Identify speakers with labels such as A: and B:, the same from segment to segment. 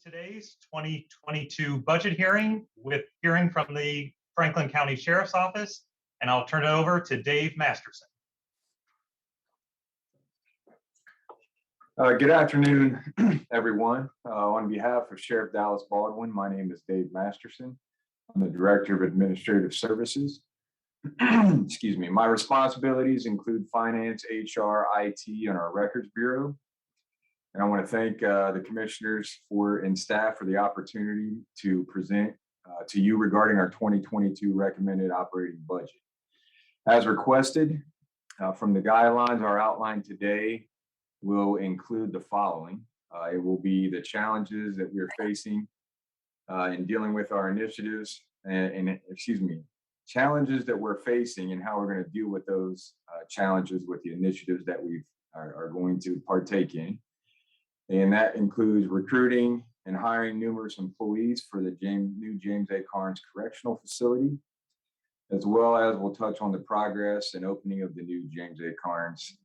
A: today's 2022 budget hearing with hearing from the Franklin County Sheriff's Office, and I'll turn it over to Dave Masterson.
B: Good afternoon, everyone. On behalf of Sheriff Dallas Baldwin, my name is Dave Masterson. I'm the Director of Administrative Services. Excuse me. My responsibilities include finance, HR, IT, and our records bureau. And I want to thank the commissioners and staff for the opportunity to present to you regarding our 2022 recommended operating budget. As requested from the guidelines, our outline today will include the following. It will be the challenges that we're facing in dealing with our initiatives challenges that we're facing and how we're going to deal with those challenges with the initiatives that we are going to partake in. And that includes recruiting and hiring numerous employees for the new James A. Carnes Correctional Facility, as well as we'll touch on the progress and opening of the new James A. Carnes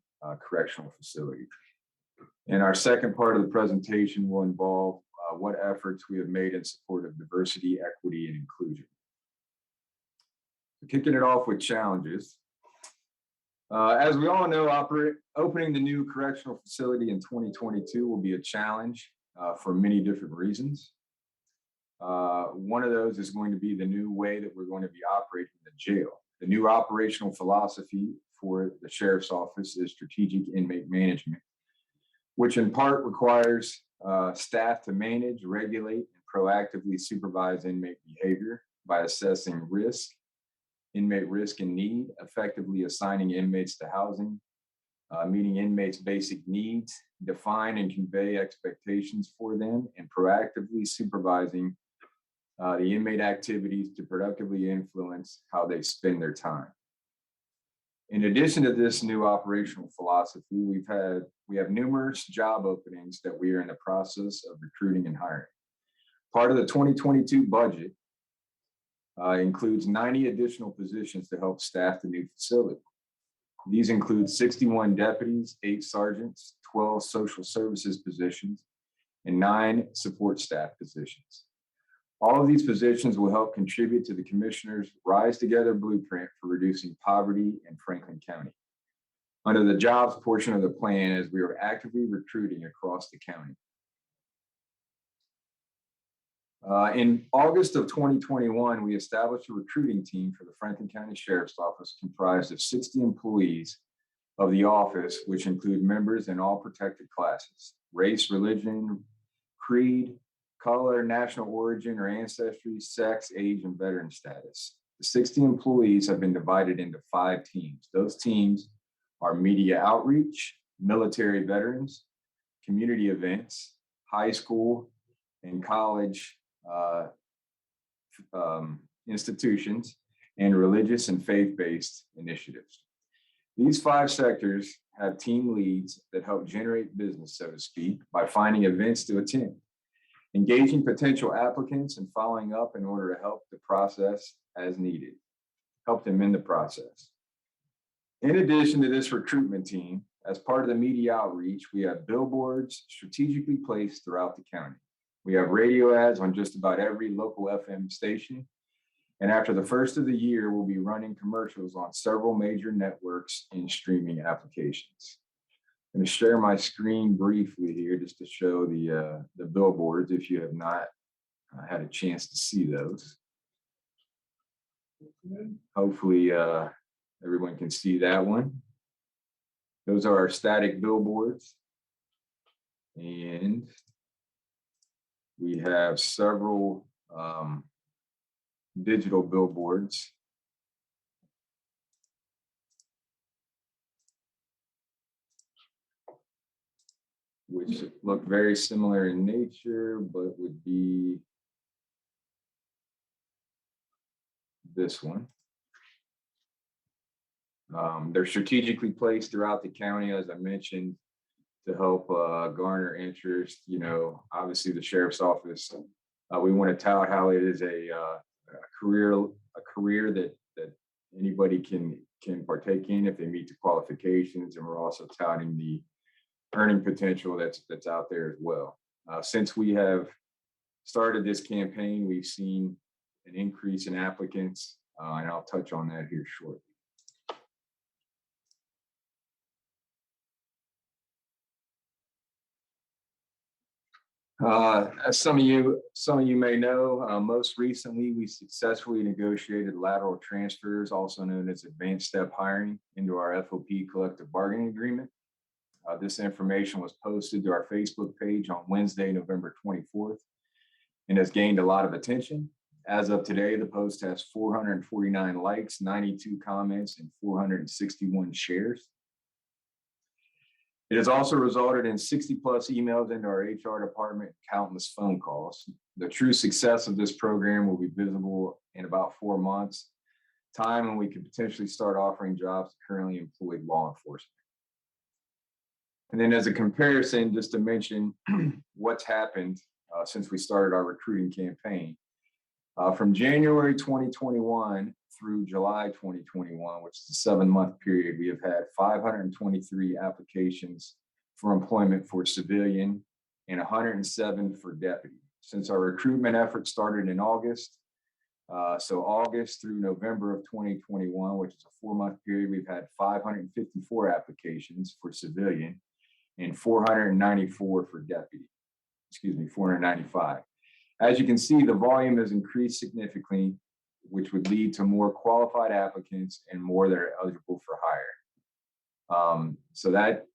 B: Correctional Facility. And our second part of the presentation will involve what efforts we have made in support of diversity, equity, and inclusion. Kicking it off with challenges. As we all know, opening the new correctional facility in 2022 will be a challenge for many different reasons. One of those is going to be the new way that we're going to be operating the jail. The new operational philosophy for the Sheriff's Office is strategic inmate management, which in part requires staff to manage, regulate, and proactively supervise inmate behavior by assessing inmate risk and need, effectively assigning inmates to housing, meeting inmates' basic needs, define and convey expectations for them, and proactively supervising the inmate activities to productively influence how they spend their time. In addition to this new operational philosophy, we have numerous job openings that we are in the process of recruiting and hiring. Part of the 2022 budget includes 90 additional positions to help staff the new facility. These include 61 deputies, 8 sergeants, 12 social services positions, and 9 support staff positions. All of these positions will help contribute to the Commissioner's Rise Together blueprint for reducing poverty in Franklin County. Under the jobs portion of the plan, as we are actively recruiting across the county. In August of 2021, we established a recruiting team for the Franklin County Sheriff's Office comprised of 60 employees of the office, which include members in all protected classes: race, religion, creed, color, national origin or ancestry, sex, age, and veteran status. The 60 employees have been divided into 5 teams. Those teams are media outreach, military veterans, community events, high school and college institutions, and religious and faith-based initiatives. These 5 sectors have team leads that help generate business, so to speak, by finding events to attend, engaging potential applicants, and following up in order to help the process as needed, help them in the process. In addition to this recruitment team, as part of the media outreach, we have billboards strategically placed throughout the county. We have radio ads on just about every local FM station. And after the first of the year, we'll be running commercials on several major networks and streaming applications. I'm going to share my screen briefly here just to show the billboards if you have not had a chance to see those. Hopefully everyone can see that one. Those are our static billboards. And we have several digital billboards. Which look very similar in nature, but would be this one. They're strategically placed throughout the county, as I mentioned, to help garner interest. You know, obviously the Sheriff's Office, we want to tout how it is a career that anybody can partake in if they meet the qualifications, and we're also touting the earning potential that's out there as well. Since we have started this campaign, we've seen an increase in applicants, and I'll touch on that here shortly. As some of you may know, most recently we successfully negotiated lateral transfers, also known as advanced step hiring, into our FOP collective bargaining agreement. This information was posted to our Facebook page on Wednesday, November 24th, and has gained a lot of attention. As of today, the post has 449 likes, 92 comments, and 461 shares. It has also resulted in 60 plus emails into our HR department, countless phone calls. The true success of this program will be visible in about 4 months, time when we could potentially start offering jobs to currently employed law enforcement. And then as a comparison, just to mention what's happened since we started our recruiting campaign. From January 2021 through July 2021, which is a 7-month period, we have had 523 applications for employment for civilian and 107 for deputy. Since our recruitment effort started in August, so August through November of 2021, which is a 4-month period, we've had 554 applications for civilian and 494 for deputy. 495. As you can see, the volume has increased significantly, which would lead to more qualified applicants and more that are eligible for hire. So that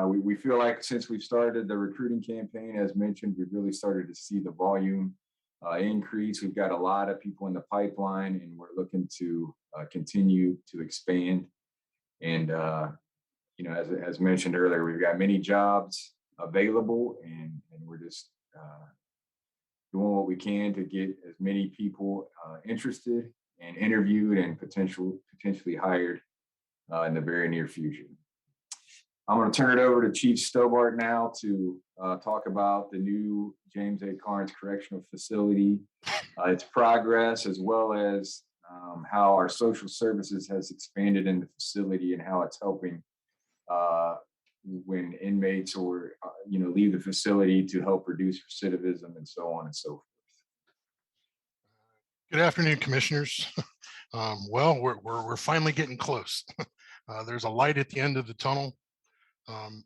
B: we feel like since we've started the recruiting campaign, as mentioned, we've really started to see the volume increase. We've got a lot of people in the pipeline, and we're looking to continue to expand. And as mentioned earlier, we've got many jobs available, and we're just doing what we can to get as many people interested and interviewed and potentially hired in the very near future. I'm going to turn it over to Chief Stobart now to talk about the new James A. Carnes Correctional Facility, its progress, as well as how our social services has expanded in the facility and how it's helping when inmates or leave the facility to help reduce recidivism and so on and so forth.
C: Good afternoon, commissioners. Well, we're finally getting close. There's a light at the end of the tunnel.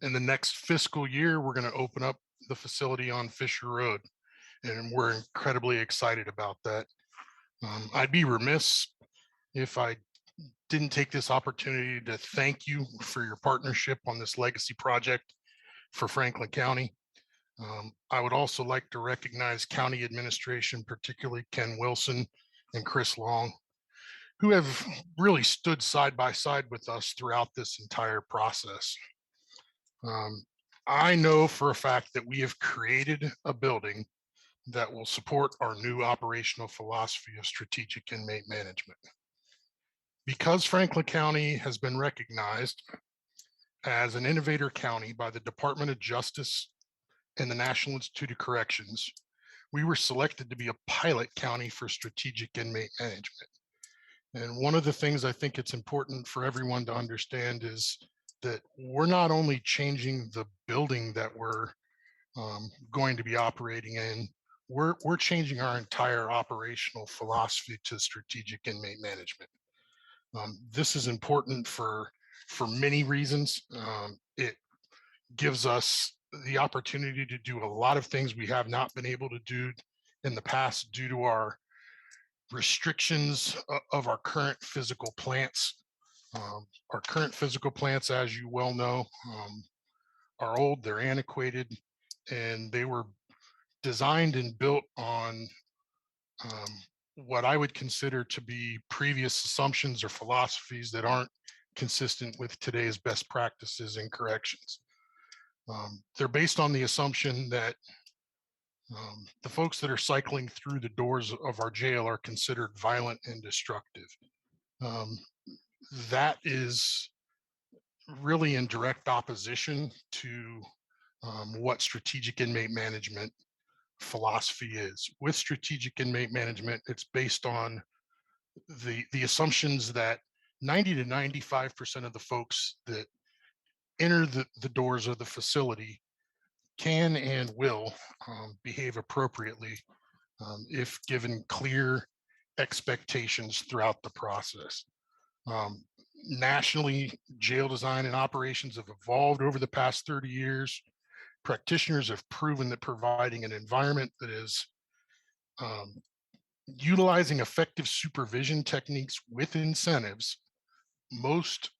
C: In the next fiscal year, we're going to open up the facility on Fisher Road, and we're incredibly excited about that. I'd be remiss if I didn't take this opportunity to thank you for your partnership on this legacy project for Franklin County. I would also like to recognize county administration, particularly Ken Wilson and Chris Long, who have really stood side by side with us throughout this entire process. I know for a fact that we have created a building that will support our new operational philosophy of strategic inmate management. Because Franklin County has been recognized as an innovator county by the Department of Justice and the National Institute of Corrections, we were selected to be a pilot county for strategic inmate management. And one of the things I think it's important for everyone to understand is that we're not only changing the building that we're going to be operating in, we're changing our entire operational philosophy to strategic inmate management. This is important for many reasons. It gives us the opportunity to do a lot of things we have not been able to do in the past due to our restrictions of our current physical plants. Our current physical plants, as you well know, are old, they're antiquated, and they were designed and built on what I would consider to be previous assumptions or philosophies that aren't consistent with today's best practices in corrections. They're based on the assumption that the folks that are cycling through the doors of our jail are considered violent and destructive. That is really in direct opposition to what strategic inmate management philosophy is. With strategic inmate management, it's based on the assumptions that 90 to 95% of the folks that enter the doors of the facility can and will behave appropriately if given clear expectations throughout the process. Nationally, jail design and operations have evolved over the past 30 years. Practitioners have proven that providing an environment that is utilizing effective supervision techniques with incentives, most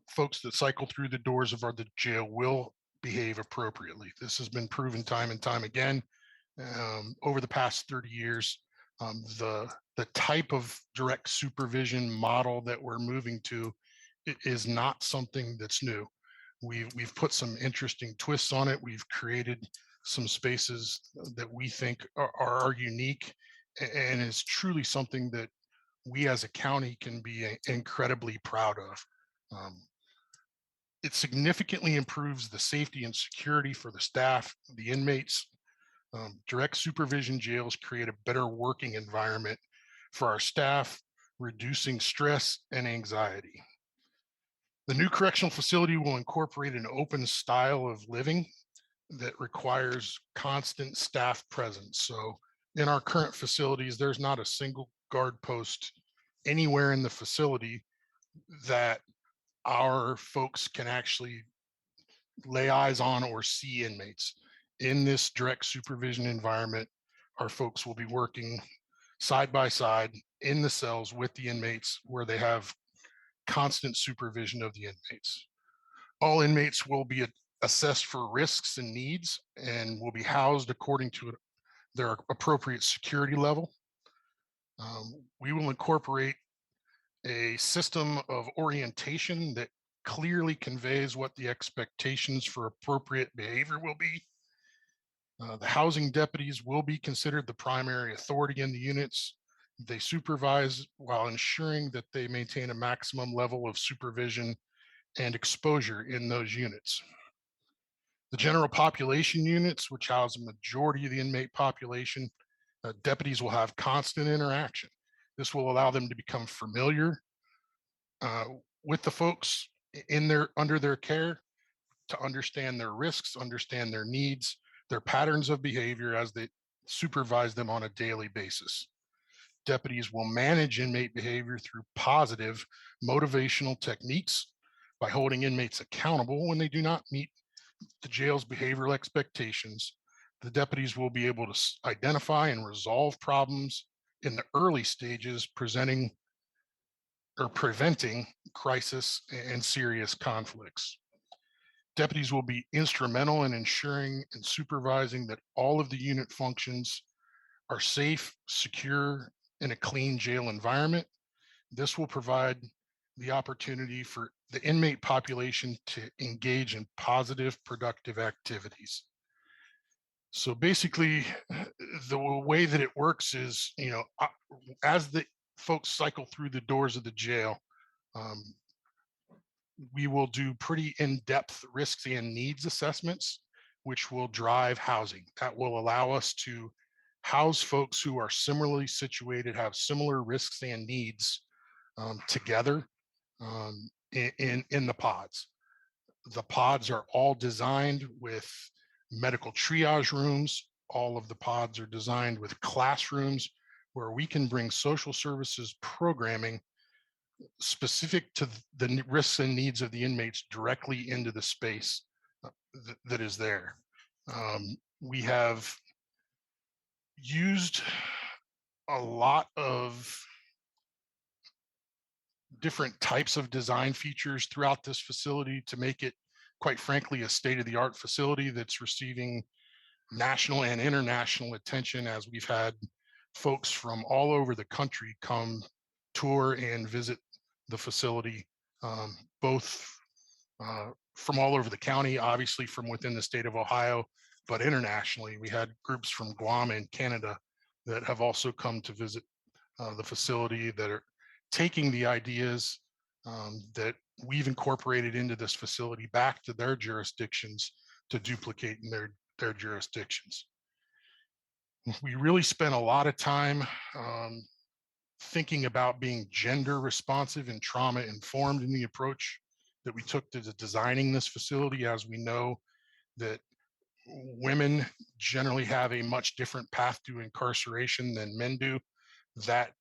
C: folks that cycle through the doors of the jail will behave appropriately. This has been proven time and time again over the past 30 years. The type of direct supervision model that we're moving to is not something that's new. We've put some interesting twists on it. We've created some spaces that we think are unique, and is truly something that we as a county can be incredibly proud of. It significantly improves the safety and security for the staff, the inmates. Direct supervision jails create a better working environment for our staff, reducing stress and anxiety. The new correctional facility will incorporate an open style of living that requires constant staff presence. So in our current facilities, there's not a single guard post anywhere in the facility that our folks can actually lay eyes on or see inmates. In this direct supervision environment, our folks will be working side by side in the cells with the inmates, where they have constant supervision of the inmates. All inmates will be assessed for risks and needs and will be housed according to their appropriate security level. We will incorporate a system of orientation that clearly conveys what the expectations for appropriate behavior will be. The housing deputies will be considered the primary authority in the units. They supervise while ensuring that they maintain a maximum level of supervision and exposure in those units. The general population units, which house a majority of the inmate population, deputies will have constant interaction. This will allow them to become familiar with the folks under their care, to understand their risks, understand their needs, their patterns of behavior as they supervise them on a daily basis. Deputies will manage inmate behavior through positive motivational techniques by holding inmates accountable when they do not meet the jail's behavioral expectations. The deputies will be able to identify and resolve problems in the early stages, preventing crisis and serious conflicts. Deputies will be instrumental in ensuring and supervising that all of the unit functions are safe, secure, in a clean jail environment. This will provide the opportunity for the inmate population to engage in positive, productive activities. So basically, the way that it works is, as the folks cycle through the doors of the jail, we will do pretty in-depth risks and needs assessments, which will drive housing. That will allow us to house folks who are similarly situated, have similar risks and needs together in the pods. The pods are all designed with medical triage rooms. All of the pods are designed with classrooms where we can bring social services programming specific to the risks and needs of the inmates directly into the space that is there. We have used a lot of different types of design features throughout this facility to make it, quite frankly, a state-of-the-art facility that's receiving national and international attention, as we've had folks from all over the country come tour and visit the facility, both from all over the county, obviously from within the state of Ohio, but internationally. We had groups from Guam and Canada that have also come to visit the facility, that are taking the ideas that we've incorporated into this facility back to their jurisdictions to duplicate in their jurisdictions. We really spent a lot of time thinking about being gender responsive and trauma informed in the approach that we took to designing this facility, as we know that Women generally have a much different path to incarceration than men do. That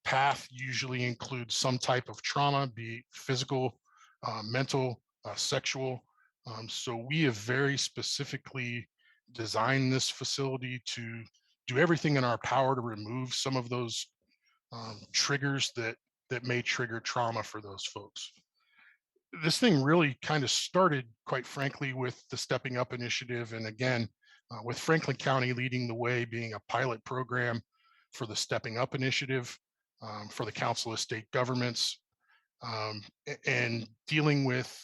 C: path usually includes some type of trauma, be it physical, mental, sexual. So we have very specifically designed this facility to do everything in our power to remove some of those triggers that may trigger trauma for those folks. This thing really kind of started, quite frankly, with the Stepping Up initiative, and again, with Franklin County leading the way, being a pilot program for the Stepping Up initiative for the Council of State Governments, and dealing with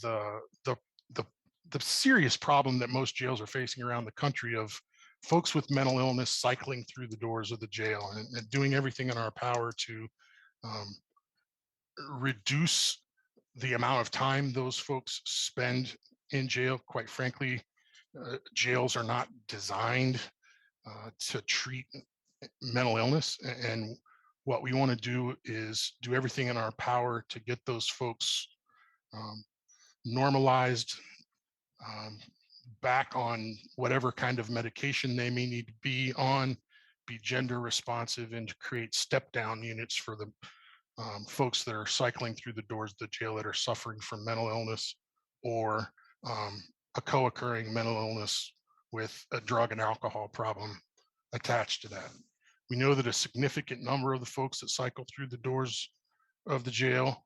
C: the, the the the serious problem that most jails are facing around the country of folks with mental illness cycling through the doors of the jail, and doing everything in our power to um, reduce the amount of time those folks spend in jail. Quite frankly, jails are not designed to treat mental illness. And what we want to do is do everything in our power to get those folks um, normalized, um, back on whatever kind of medication they may need to be on, be gender responsive, and to create step down units for the folks that are cycling through the doors of the jail that are suffering from mental illness or a co-occurring mental illness with a drug and alcohol problem attached to that. We know that a significant number of the folks that cycle through the doors of the jail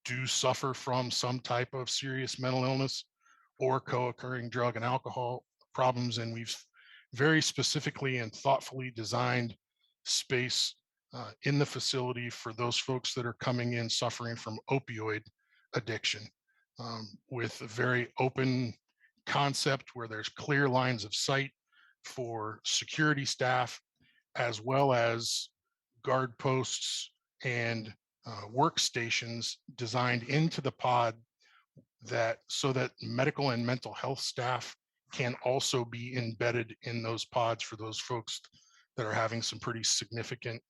C: do suffer from some type of serious mental illness or co-occurring drug and alcohol problems. And we've very specifically and thoughtfully designed space in the facility for those folks that are coming in suffering from opioid addiction, with a very open concept where there's clear lines of sight for security staff, as well as guard posts and workstations designed into the pod that so that medical and mental health staff can also be embedded in those pods for those folks that are having some pretty significant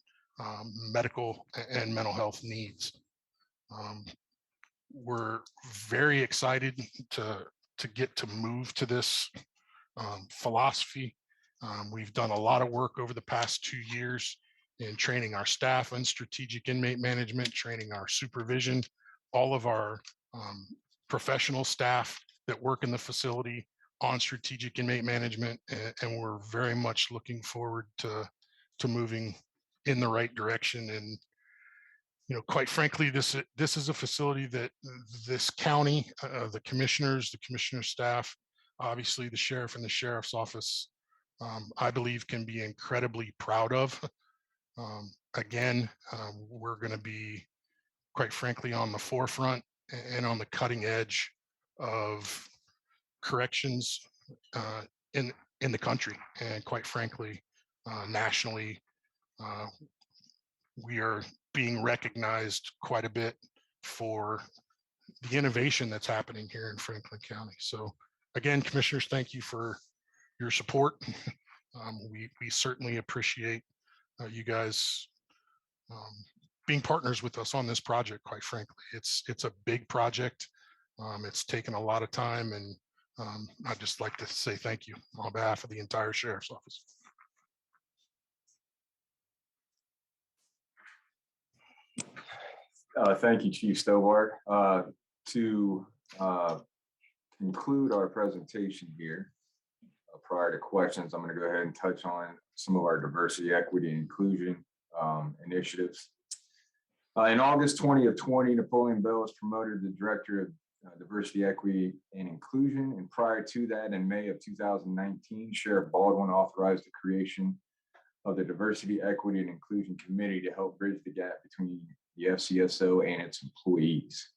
C: medical and mental health needs. We're very excited to get to move to this philosophy. We've done a lot of work over the past 2 years in training our staff on strategic inmate management, training our supervision, all of our professional staff that work in the facility on strategic inmate management, and we're very much looking forward to moving in the right direction. And quite frankly, this is a facility that this county, the commissioner staff, obviously the sheriff and the sheriff's office, I believe can be incredibly proud of. Again, we're going to be, quite frankly, on the forefront and on the cutting edge of corrections in the country, and quite frankly, nationally. We are being recognized quite a bit for the innovation that's happening here in Franklin County. So again, commissioners, thank you for your support. We certainly appreciate you guys being partners with us on this project. Quite frankly, it's a big project. It's taken a lot of time, and I'd just like to say thank you on behalf of the entire sheriff's office.
B: Thank you, Chief Stovart. To conclude our presentation here, prior to questions, I'm going to go ahead and touch on some of our diversity, equity, and inclusion initiatives. In August 2020, Napoleon Bell was promoted to Director of Diversity, Equity, and Inclusion. And prior to that, in May of 2019, Sheriff Baldwin authorized the creation of the Diversity, Equity, and Inclusion Committee to help bridge the gap between the FCSO and its employees.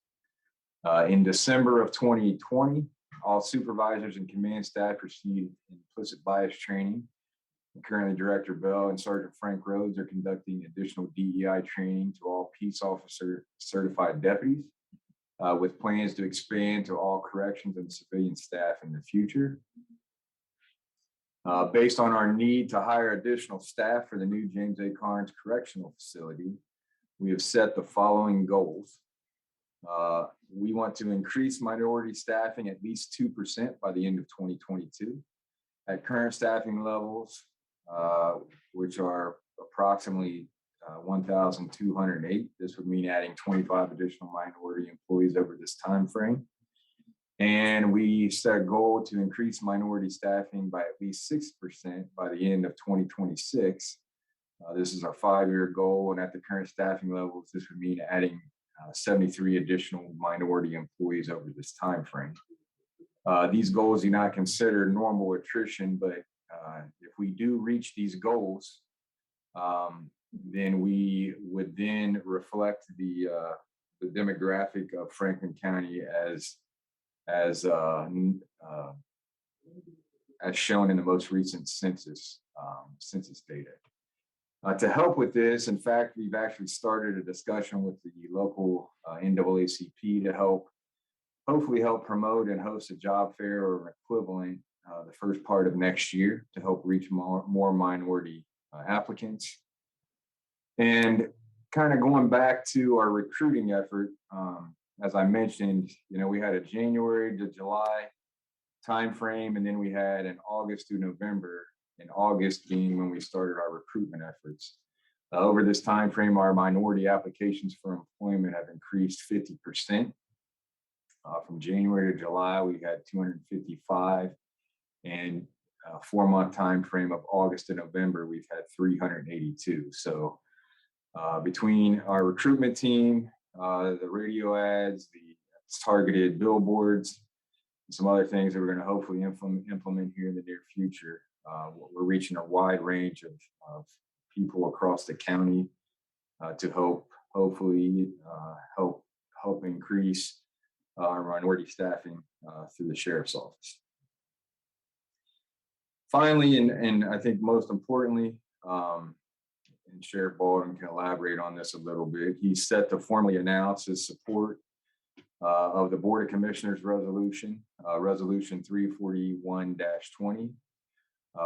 B: In December of 2020, all supervisors and command staff received implicit bias training. And currently, Director Bell and Sergeant Frank Rhodes are conducting additional DEI training to all peace officer certified deputies, with plans to expand to all corrections and civilian staff in the future. Based on our need to hire additional staff for the new James A. Carnes Correctional Facility, we have set the following goals. We want to increase minority staffing at least 2% by the end of 2022. At current staffing levels, which are approximately 1,208, this would mean adding 25 additional minority employees over this time frame. And we set a goal to increase minority staffing by at least 6% by the end of 2026. This is our 5-year goal, and at the current staffing levels, this would mean adding 73 additional minority employees over this time frame. These goals do not consider normal attrition, but if we do reach these goals, then we would then reflect the demographic of Franklin County as shown in the most recent census data. To help with this, in fact, we've actually started a discussion with the local NAACP to hopefully help promote and host a job fair or equivalent the first part of next year to help reach more minority applicants. And kind of going back to our recruiting effort, as I mentioned, we had a January to July timeframe, and then we had an August to November, and August being when we started our recruitment efforts. Over this timeframe, our minority applications for employment have increased 50%. From January to July, we had 255, and 4-month time frame of August to November, we've had 382. So between our recruitment team, the radio ads, the targeted billboards, and some other things that we're going to hopefully implement here in the near future, we're reaching a wide range of people across the county to hopefully help increase our minority staffing through the sheriff's office. Finally, and I think most importantly, and Sheriff Baldwin can elaborate on this a little bit, he's set to formally announce his support of the Board of Commissioners resolution, Resolution 341-20,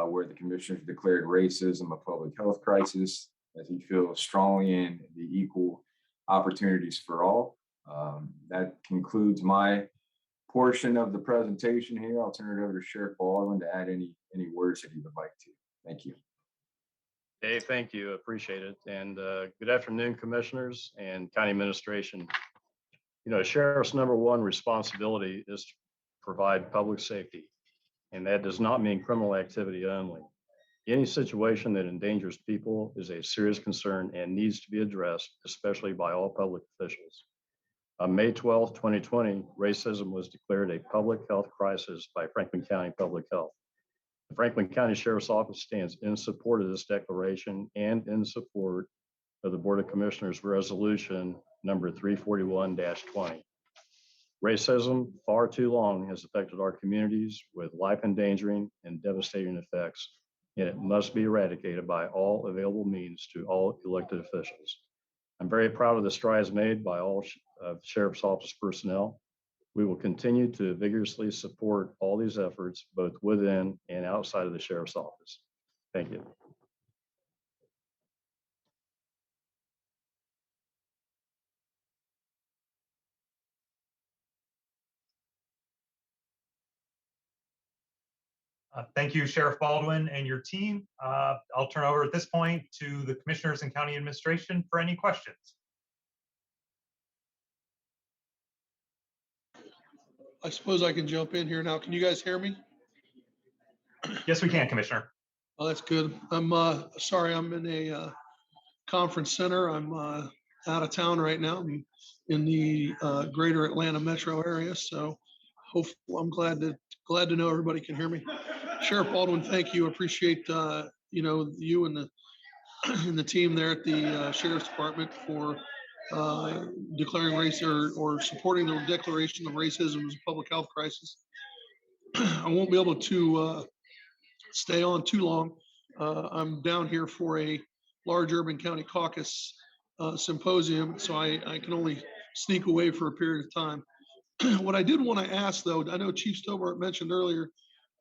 B: where the commissioners declared racism a public health crisis, as he feels strongly in the equal opportunities for all. That concludes my portion of the presentation here. I'll turn it over to Sheriff Baldwin to add any words that he would like to. Thank you.
D: Dave, thank you. Appreciate it. And good afternoon, commissioners and county administration. Sheriff's #1 responsibility is to provide public safety, and that does not mean criminal activity only. Any situation that endangers people is a serious concern and needs to be addressed, especially by all public officials. On May 12, 2020, racism was declared a public health crisis by Franklin County Public Health. The Franklin County Sheriff's Office stands in support of this declaration and in support of the Board of Commissioners Resolution number 341-20. Racism far too long has affected our communities with life-endangering and devastating effects, and it must be eradicated by all available means to all elected officials. I'm very proud of the strides made by all of the Sheriff's Office personnel. We will continue to vigorously support all these efforts, both within and outside of the Sheriff's Office. Thank you.
A: Thank you, Sheriff Baldwin and your team. I'll turn over at this point to the commissioners and county administration for any questions.
E: I suppose I can jump in here now. Can you guys hear me?
A: Yes, we can, Commissioner.
E: Oh, that's good. I'm sorry, I'm in a conference center. I'm out of town right now. I'm in the greater Atlanta metro area. So hopefully I'm glad to know everybody can hear me. Sheriff Baldwin, thank you. Appreciate you and the team there at the Sheriff's Department for declaring race or supporting the declaration of racism as a public health crisis. I won't be able to stay on too long. I'm down here for a large urban county caucus symposium, so I can only sneak away for a period of time. What I did want to ask, though, I know Chief Stobart mentioned earlier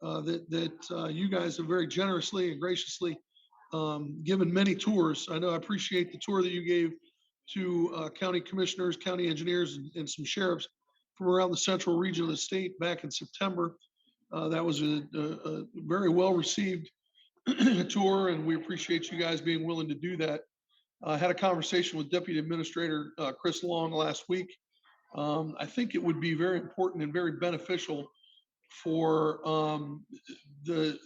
E: that you guys have very generously and graciously given many tours. I know I appreciate the tour that you gave to county commissioners, county engineers, and some sheriffs from around the central region of the state back in September. That was a very well-received tour, and we appreciate you guys being willing to do that. I had a conversation with Deputy Administrator Chris Long last week. I think it would be very important and very beneficial for the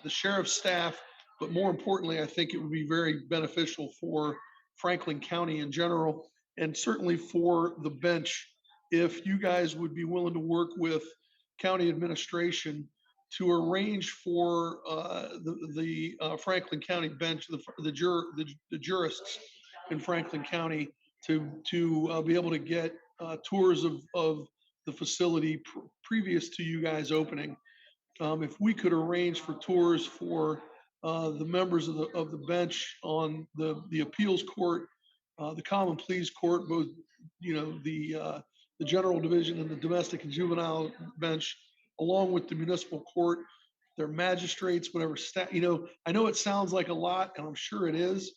E: sheriff's staff, but more importantly, I think it would be very beneficial for Franklin County in general, and certainly for the bench, if you guys would be willing to work with county administration to arrange for the Franklin County bench, the jurists in Franklin County to be able to get tours of the facility previous to you guys opening. If we could arrange for tours for the members of the bench on the appeals court, the common pleas court, both, the general division and the domestic and juvenile bench, along with the municipal court, their magistrates, whatever staff, I know it sounds like a lot, and I'm sure it is,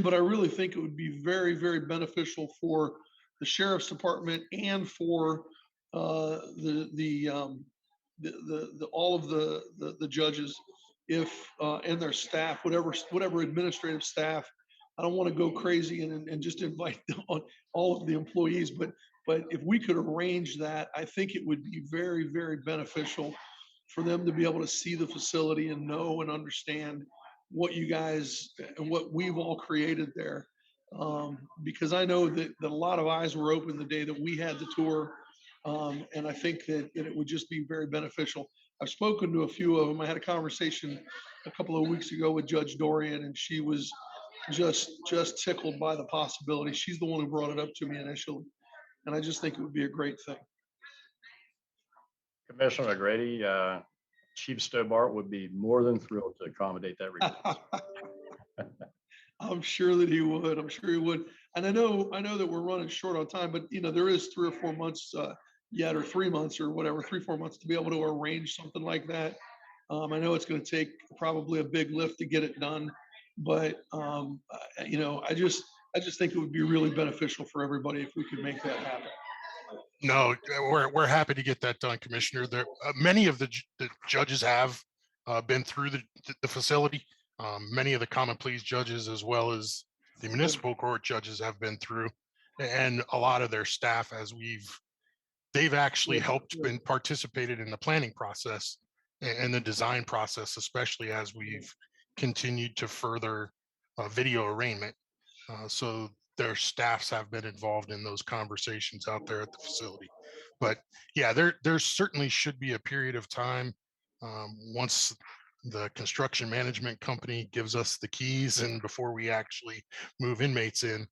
E: but I really think it would be very, very beneficial for the sheriff's department and for all of the judges, if and their staff, whatever administrative staff. I don't want to go crazy and just invite all of the employees, but if we could arrange that, I think it would be very, very beneficial for them to be able to see the facility and know and understand what you guys and what we've all created there. Because I know that a lot of eyes were open the day that we had the tour. And I think that it would just be very beneficial. I've spoken to a few of them. I had a conversation a couple of weeks ago with Judge Dorian, and she was just tickled by the possibility. She's the one who brought it up to me initially. And I just think it would be a great thing.
D: Commissioner O'Grady, Chief Stobart would be more than thrilled to accommodate that request.
E: I'm sure that he would. I'm sure he would. And I know that we're running short on time, but there is 3 or 4 months yet, or 3 months or whatever, 3-4 months to be able to arrange something like that. I know it's going to take probably a big lift to get it done, but I just think it would be really beneficial for everybody if we could make that happen.
C: No, we're happy to get that done, Commissioner. There, many of the judges have been through the facility. Many of the common pleas judges, as well as the municipal court judges, have been through, and a lot of their staff, as they've actually helped and participated in the planning process and the design process, especially as we've continued to further video arraignment. So their staffs have been involved in those conversations out there at the facility. But yeah, there certainly should be a period of time once the construction management company gives us the keys and before we actually move inmates in,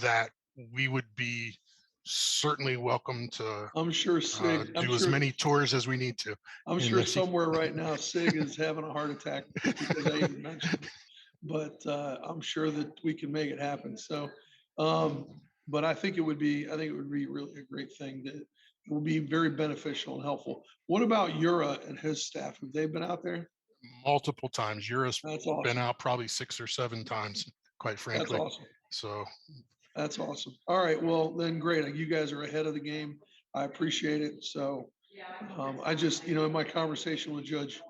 C: that we would be certainly welcome to
E: I'm sure Sig,
C: do as many tours as we need to.
E: I'm sure somewhere right now Sig is having a heart attack because I even mentioned it. But I'm sure that we can make it happen. So, but I think it would be really a great thing. That it will be very beneficial and helpful. What about Ura and his staff? Have they been out there?
C: Multiple times. Ura's
E: awesome.
C: Been out probably 6 or 7 times, quite frankly.
E: That's awesome.
C: So
E: that's awesome. All right, well then, great. You guys are ahead of the game. I appreciate it. So I just, in my conversation with Judge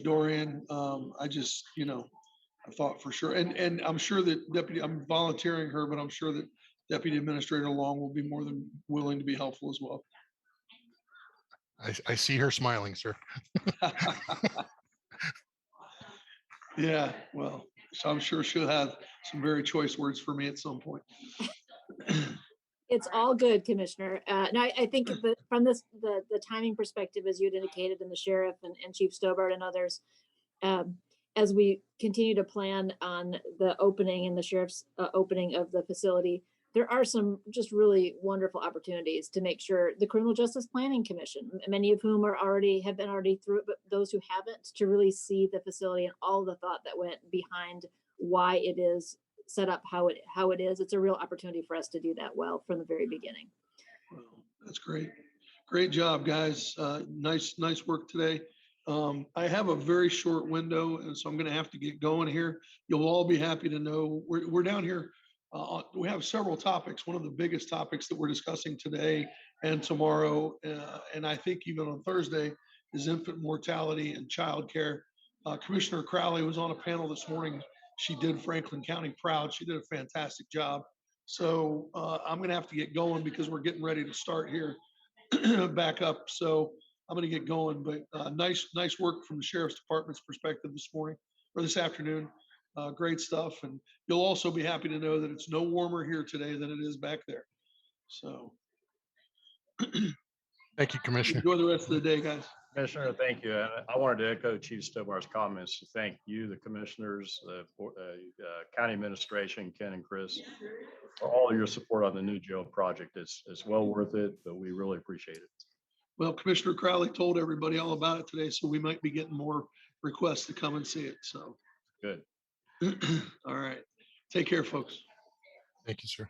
E: Dorian, I just, I thought for sure, and I'm sure that I'm volunteering her, but I'm sure that Deputy Administrator Long will be more than willing to be helpful as well.
C: I see her smiling, sir.
E: Yeah, well, so I'm sure she'll have some very choice words for me at some point.
F: It's all good, Commissioner. And I think from the timing perspective, as you'd indicated, and the sheriff and Chief Stobart and others, as we continue to plan on the opening and the sheriff's opening of the facility, there are some just really wonderful opportunities to make sure the Criminal Justice Planning Commission, many of whom have been already through it, but those who haven't, to really see the facility and all the thought that went behind why it is set up how it is. It's a real opportunity for us to do that well from the very beginning.
E: Well, that's great. Great job, guys. Nice work today. I have a very short window, and so I'm going to have to get going here. You'll all be happy to know we're down here We have several topics. One of the biggest topics that we're discussing today and tomorrow, and I think even on Thursday, is infant mortality and childcare. Commissioner Crowley was on a panel this morning. She did Franklin County proud. She did a fantastic job. So I'm going to have to get going because we're getting ready to start here back up. So I'm going to get going. But nice work from the Sheriff's Department's perspective this morning or this afternoon. Great stuff. And you'll also be happy to know that it's no warmer here today than it is back there. So
C: Thank you, Commissioner.
E: enjoy the rest of the day, guys.
D: Commissioner, thank you. And I wanted to echo Chief Stobar's comments to thank you, the commissioners, the county administration, Ken and Chris, for all of your support on the new jail project. It's well worth it, but we really appreciate it.
E: Well, Commissioner Crowley told everybody all about it today, so we might be getting more requests to come and see it. So
D: Good.
E: all right. Take care, folks.
C: Thank you, sir.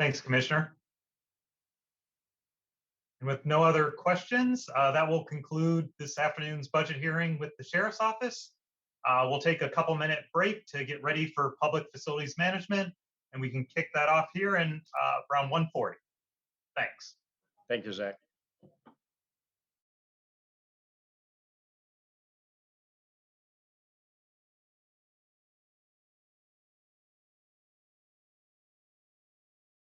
A: Thanks, Commissioner. And with no other questions, that will conclude this afternoon's budget hearing with the Sheriff's Office. We'll take a couple-minute break to get ready for Public Facilities Management, and we can kick that off here in around 1:40. Thanks.
D: Thank you, Zach.